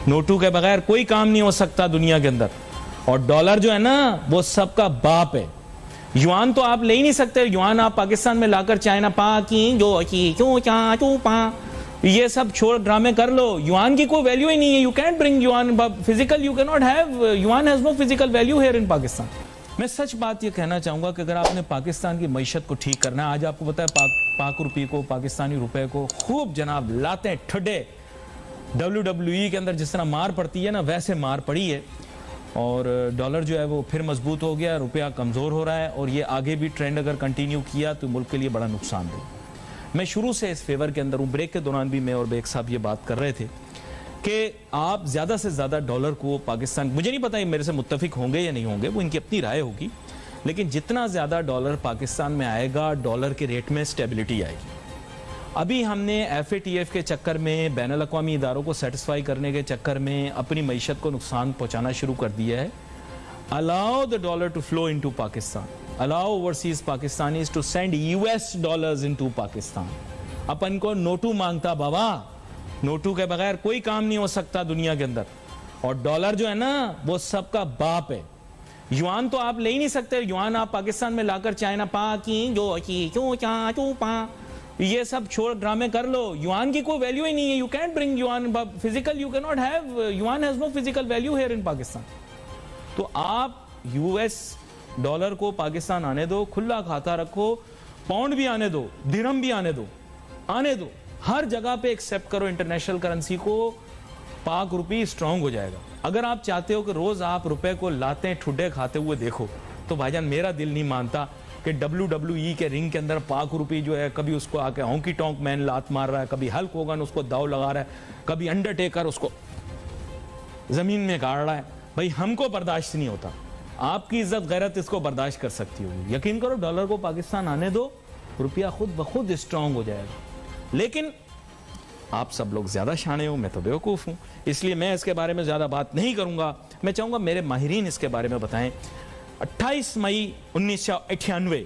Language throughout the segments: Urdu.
نوٹوں کے بغیر کوئی کام نہیں ہو سکتا دنیا کے اندر. اور ڈالر جو ہے نا وہ سب کا باپ ہے. یوان تو آپ لے ہی نہیں سکتے. یوان آپ پاکستان میں لا کر چائنا پا کی جو کی کیوں چا چو پا یہ سب چھوڑ ڈرامے کر لو. یوان کی کوئی ویلیو ہی نہیں ہے. You can't bring yuan physical. You can not have yuan has no physical value here in Pakistan. میں سچ بات یہ کہنا چاہوں گا کہ اگر آپ نے پاکستان کی معیشت کو ٹھیک کرنا ہے, آج آپ کو پتا ہے پاک روپی کو, پاکستانی روپے کو خوب جناب لاتے ہیں ٹھڈے. WWE کے اندر جس طرح مار پڑتی ہے نا ویسے مار پڑی ہے, اور ڈالر جو ہے وہ پھر مضبوط ہو گیا, روپیہ کمزور ہو رہا ہے, اور یہ آگے بھی ٹرینڈ اگر کنٹینیو کیا تو ملک کے لیے بڑا نقصان دے. میں شروع سے اس فیور کے اندر ہوں. بریک کے دوران بھی میں اور بیگ صاحب یہ بات کر رہے تھے کہ آپ زیادہ سے زیادہ ڈالر کو پاکستان, مجھے نہیں پتا یہ میرے سے متفق ہوں گے یا نہیں ہوں گے, وہ ان کی اپنی رائے ہوگی, لیکن جتنا زیادہ ڈالر پاکستان میں آئے گا ڈالر کے ریٹ میں سٹیبلٹی آئے گی. ابھی ہم نے FATF کے چکر میں, بین الاقوامی اداروں کو سیٹسفائی کرنے کے چکر میں اپنی معیشت کو نقصان پہنچانا شروع کر دیا ہے. Allow the dollar to flow into Pakistan. Allow overseas Pakistanis to send US dollars into Pakistan. اپن کو نوٹو مانگتا بابا, نوٹو کے بغیر کوئی کام نہیں ہو سکتا دنیا کے اندر. اور ڈالر جو ہے نا وہ سب کا باپ ہے. یوان تو آپ لے ہی نہیں سکتے. یوان آپ پاکستان میں لا کر چائنا پا کی جو کی کیوں چا چو پا یہ سب چھوڑ ڈرامے کر لو. یوان کی کوئی ویلیو ہی نہیں ہے. You can't bring yuan physical. You can not have yuan has no physical value here in Pakistan. تو آپ US ڈالر کو پاکستان آنے دو, کھلا کھاتا رکھو, پاؤنڈ بھی آنے دو, درہم بھی آنے دو, ہر جگہ پہ ایکسیپٹ کرو انٹرنیشنل کرنسی کو. پاک روپی اسٹرانگ ہو جائے گا. اگر آپ چاہتے ہو کہ روز آپ روپے کو لاتے ٹھڈے کھاتے ہوئے دیکھو تو بھائی جان میرا دل نہیں مانتا کہ WWE کے رنگ کے اندر پاک روپی جو ہے کبھی اس کو آ کے ہونکی ٹونک مین لات مار رہا ہے, کبھی ہلک ہوگن اس کو داؤ لگا رہا ہے, کبھی انڈرٹیکر اس کو زمین میں گاڑ رہا ہے. بھائی ہم کو برداشت نہیں ہوتا. آپ کی عزت غیرت اس کو برداشت کر سکتی ہوگی. یقین کرو ڈالر کو پاکستان آنے دو, روپیہ خود بخود اسٹرانگ ہو جائے گا. لیکن آپ سب لوگ زیادہ شانے ہو, میں تو بیوقوف ہوں, اس لیے میں اس کے بارے میں زیادہ بات نہیں کروں گا. میں چاہوں گا میرے ماہرین اس کے بارے میں بتائیں. 28 مئی 1998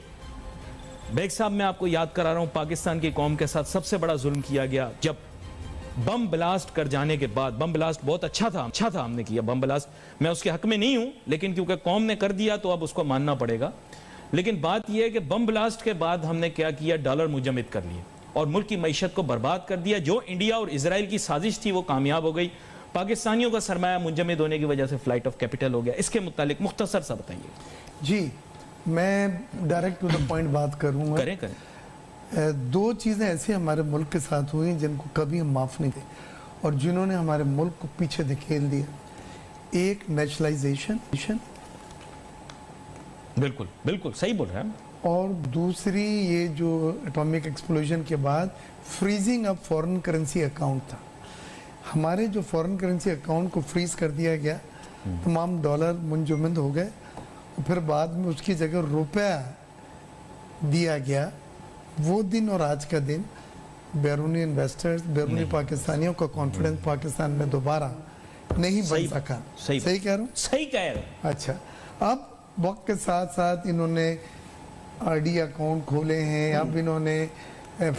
بیگ صاحب میں آپ کو یاد کرا رہا ہوں, پاکستان کی قوم کے ساتھ سب سے بڑا ظلم کیا گیا جب بم بلاسٹ کر جانے کے بعد. بم بلاسٹ بہت اچھا تھا ہم نے کیا بم بلاسٹ, میں اس کے حق میں نہیں ہوں, لیکن کیونکہ قوم نے کر دیا تو اب اس کو ماننا پڑے گا. لیکن بات یہ ہے کہ بم بلاسٹ کے بعد ہم نے کیا کیا, ڈالر منجمد کر لیے اور ملک کی معیشت کو برباد کر دیا. جو انڈیا اور اسرائیل کی سازش تھی وہ کامیاب ہو گئی. پاکستانیوں کا سرمایہ منجمد ہونے کی وجہ سے فلائٹ آف کیپٹل ہو گیا. اس کے متعلق مختصر سا بتائیے. جی میں ڈائریکٹ ٹو دا پوائنٹ بات کروں گا. کریں. دو چیزیں ایسی ہمارے ملک کے ساتھ ہوئی جن کو کبھی ہم معاف نہیں تھے اور جنہوں نے ہمارے ملک کو پیچھے دھکیل دیا. ایک نیشنلائزیشن, بالکل صحیح بول رہے ہیں, اور دوسری یہ جو اٹامک ایکسپلوژن کے بعد freezing of foreign currency account تھا. ہمارے جو فورن کرنسی اکاؤنٹ کو فریز کر دیا گیا, تمام ڈالر منجمد ہو گئے, اور پھر بعد میں اس کی جگہ روپیہ دیا گیا. وہ دن اور آج کا دن بیرونی انویسٹرز, بیرونی پاکستانیوں کا کانفیڈنس پاکستان میں دوبارہ نہیں بن سکا. صحیح کہہ رہا ہوں؟ صحیح کہہ رہے ہیں. اچھا, اب وقت کے ساتھ ساتھ انہوں نے RD اکاؤنٹ کھولے ہیں, اب انہوں نے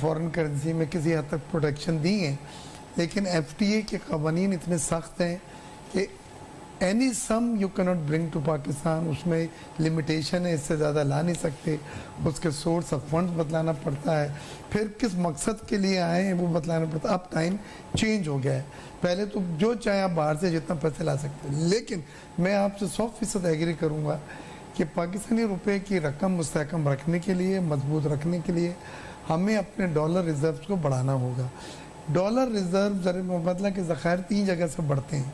فورن کرنسی میں کسی حد تک پروٹیکشن دی ہیں, لیکن FTA کے قوانین اتنے سخت ہیں کہ any sum you cannot bring to Pakistan, اس میں لمیٹیشن ہے, اس سے زیادہ لا نہیں سکتے. اس کے سورس آف فنڈز بتلانا پڑتا ہے, پھر کس مقصد کے لیے آئے ہیں وہ بتلانا پڑتا ہے. اب ٹائم چینج ہو گیا ہے. پہلے تو جو چاہے آپ باہر سے جتنا پیسے لا سکتے ہیں, لیکن میں آپ سے 100% ایگری کروں گا کہ پاکستانی روپے کی رقم مستحکم رکھنے کے لیے, مضبوط رکھنے کے لیے ہمیں اپنے ڈالر ریزروز کو بڑھانا ہوگا. ڈالر ریزرو مطلب کہ ذخائر 3 جگہ سے بڑھتے ہیں.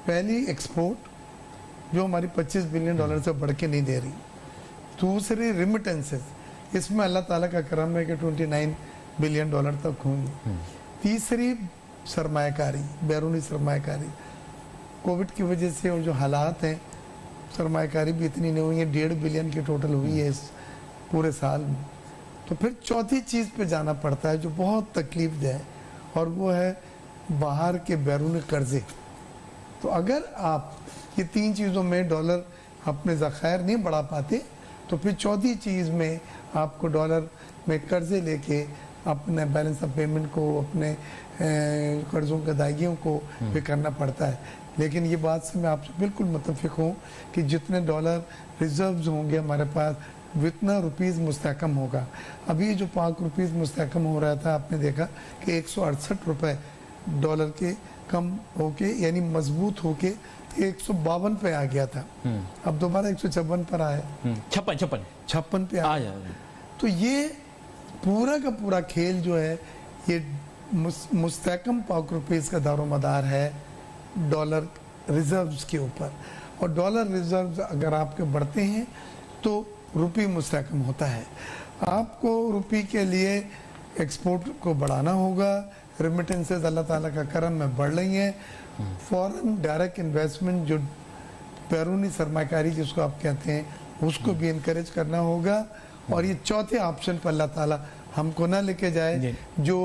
پہلی ایکسپورٹ جو ہماری $25 بلین سے بڑھ کے نہیں دے رہی. دوسری ریمیٹنسز, اس میں اللہ تعالیٰ کا کرم ہے کہ $29 بلین تک ہوں گی. تیسری سرمایہ کاری, بیرونی سرمایہ کاری. کووڈ کی وجہ سے اور جو حالات ہیں سرمایہ کاری بھی اتنی نہیں ہوئی ہے, 1.5 بلین کی ٹوٹل ہوئی ہے اس پورے سال میں. تو پھر چوتھی چیز پہ جانا پڑتا ہے جو بہت تکلیف دہ ہے, اور وہ ہے باہر کے بیرونی قرضے. تو اگر آپ یہ 3 چیزوں میں ڈالر اپنے ذخائر نہیں بڑھا پاتے تو پھر چوتھی چیز میں آپ کو ڈالر میں قرضے لے کے اپنے بیلنس آف پیمنٹ کو اپنے قرضوں کی ادائیگیوں کو بھی کرنا پڑتا ہے. لیکن یہ بات سے میں آپ سے بالکل متفق ہوں کہ جتنے ڈالر ریزروز ہوں گے ہمارے پاس اتنا روپیز مستحکم ہوگا. ابھی جو پاک روپیز مستحکم ہو رہا تھا آپ نے دیکھا کہ 168 روپے ڈالر کے کم ہو کے یعنی مضبوط ہو کے 152 پہ آ گیا تھا. اب دوبارہ 156 پر آیا, 56 پہ آ گیا. تو یہ پورا کا پورا کھیل جو ہے یہ مستحکم پاک روپیز کا دار و مدار ہے ڈالر ریزروز کے اوپر. اور ڈالر ریزروز اگر آپ کے بڑھتے ہیں تو روپی مستحکم ہوتا ہے. آپ کو روپی کے لیے ایکسپورٹ کو بڑھانا ہوگا. ریمیٹنسز اللہ تعالیٰ کا کرم میں بڑھ رہی ہیں. فورن ڈائریکٹ انویسٹمنٹ جو بیرونی سرمایہ کاری جس کو آپ کہتے ہیں اس کو بھی انکریج کرنا ہوگا. اور یہ چوتھے آپشن پر اللہ تعالیٰ ہم کو نہ لے کے جائے جو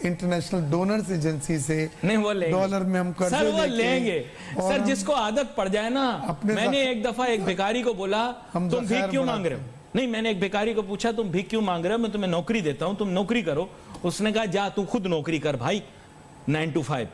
انٹرنیشنل ڈونرز ایجنسی سے ڈالر میں ہم سر وہ لیں گے. سر جس کو عادت پڑ جائے نا, میں نے ایک دفعہ ایک بھکاری کو بولا تم بھیک کیوں مانگ رہے ہو, نہیں میں نے ایک بھکاری کو پوچھا تم بھیک کیوں مانگ رہے ہو, میں تمہیں نوکری دیتا ہوں تم نوکری کرو. اس نے کہا جا تو خود نوکری کر بھائی 9 to 5,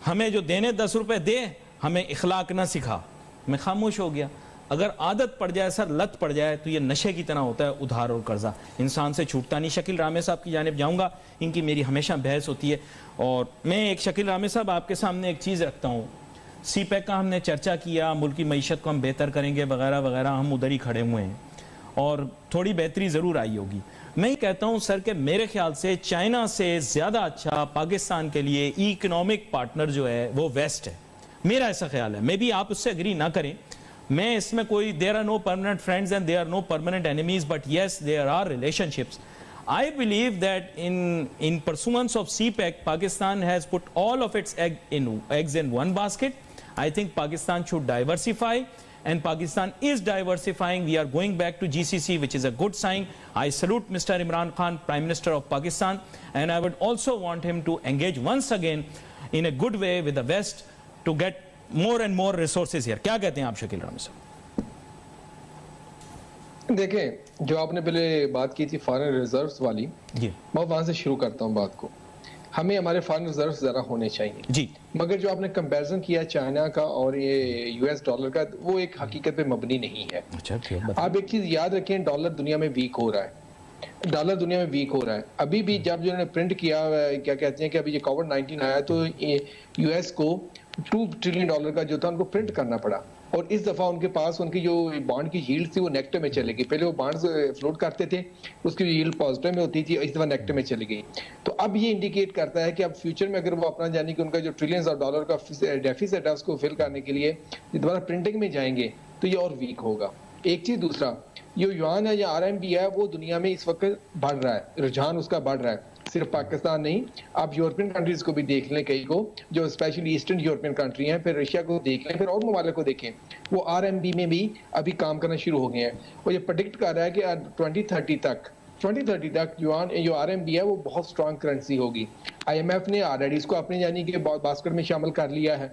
ہمیں جو دینے 10 روپے دے, ہمیں اخلاق نہ سکھا. میں خاموش ہو گیا. اگر عادت پڑ جائے سر, لت پڑ جائے تو یہ نشے کی طرح ہوتا ہے ادھار اور قرضہ, انسان سے چھوٹتا نہیں. شکیل رامے صاحب کی جانب جاؤں گا, ان کی میری ہمیشہ بحث ہوتی ہے. اور میں ایک شکیل رامے صاحب آپ کے سامنے ایک چیز رکھتا ہوں. سی پیک کا ہم نے چرچا کیا, ملک کی معیشت کو ہم بہتر کریں گے وغیرہ وغیرہ, ہم ادھر ہی کھڑے ہوئے ہیں اور تھوڑی بہتری ضرور آئی ہوگی. میں ہی کہتا ہوں سر کہ میرے خیال سے چائنا سے زیادہ اچھا پاکستان کے لیے اکنامک پارٹنر جو ہے وہ ویسٹ ہے. میرا ایسا خیال ہے, میں بھی آپ اس سے اگری نہ کریں. میں اس میں کوئی there are no permanent friends and there are no permanent enemies, but yes there are relationships. I believe that in pursuance of CPEC, Pakistan has put all of its eggs in one basket. I think Pakistan should diversify, and Pakistan is diversifying. We are going back to GCC, which is a good sign. I salute Mr. Imran Khan, Prime Minister of Pakistan, and I would also want him to engage once again in a good way with the West to get more and more resources here. کیا کہتے ہیں آپ شکیل رامے صاحب؟ دیکھیں جو آپ نے پہلے بات کی تھی فارن ریزروز والی, میں وہاں سے شروع کرتا ہوں بات کو. ہمیں ہمارے فارن ریزروز ذرا ہونے چاہیے جی, مگر جو آپ نے کمپیریزن کیا چائنا کا اور یہ یو ایس ڈالر کا, وہ ایک حقیقت پہ مبنی نہیں ہے. آپ ایک چیز یاد رکھیں, ڈالر دنیا میں ویک ہو رہا ہے, ڈالر دنیا میں ویک ہو رہا ہے. ابھی بھی جب جو نے پرنٹ کیا کیا کہتے ہیں کہ ابھی یہ کووڈ-19 آیا تو یو ایس کو $2 ٹریلین کا جو تھا ان کو پرنٹ کرنا پڑا, اور اس دفعہ ان کے پاس ان کی جو بانڈ کی ییلڈ تھی وہ نیگیٹو میں چلے گئی. پہلے وہ بانڈز فلوٹ کرتے تھے, اس کی ییلڈ پازیٹیو میں ہوتی تھی, اس دفعہ نیگیٹو میں چلی گئی. تو اب یہ انڈیکیٹ کرتا ہے کہ اب فیوچر میں اگر وہ اپنا یعنی کہ ان کا جو ٹریلینز آف ڈالر کا ڈیفیسٹ ہے اس کو فل کرنے کے لیے دوبارہ پرنٹنگ میں جائیں گے تو یہ اور ویک ہوگا. ایک چیز. دوسرا, یہ یوان ہے یا RMB ہے وہ دنیا میں اس وقت بڑھ رہا ہے, رجحان اس کا بڑھ رہا ہے. صرف پاکستان نہیں, آپ یورپین کنٹریز کو بھی دیکھ لیں, کئی کو جو اسپیشلی ایسٹرن یورپین کنٹری ہیں, پھر رشیا کو دیکھ لیں, پھر اور ممالک کو دیکھیں, وہ RMB میں بھی ابھی کام کرنا شروع ہو گئے ہیں. اور یہ پریڈکٹ کر رہا ہے کہ 2030 تک جو RMB ہے وہ بہت اسٹرانگ کرنسی ہوگی. IMF نے آلریڈی اس کو اپنے یعنی کہ باسکٹ میں شامل کر لیا ہے.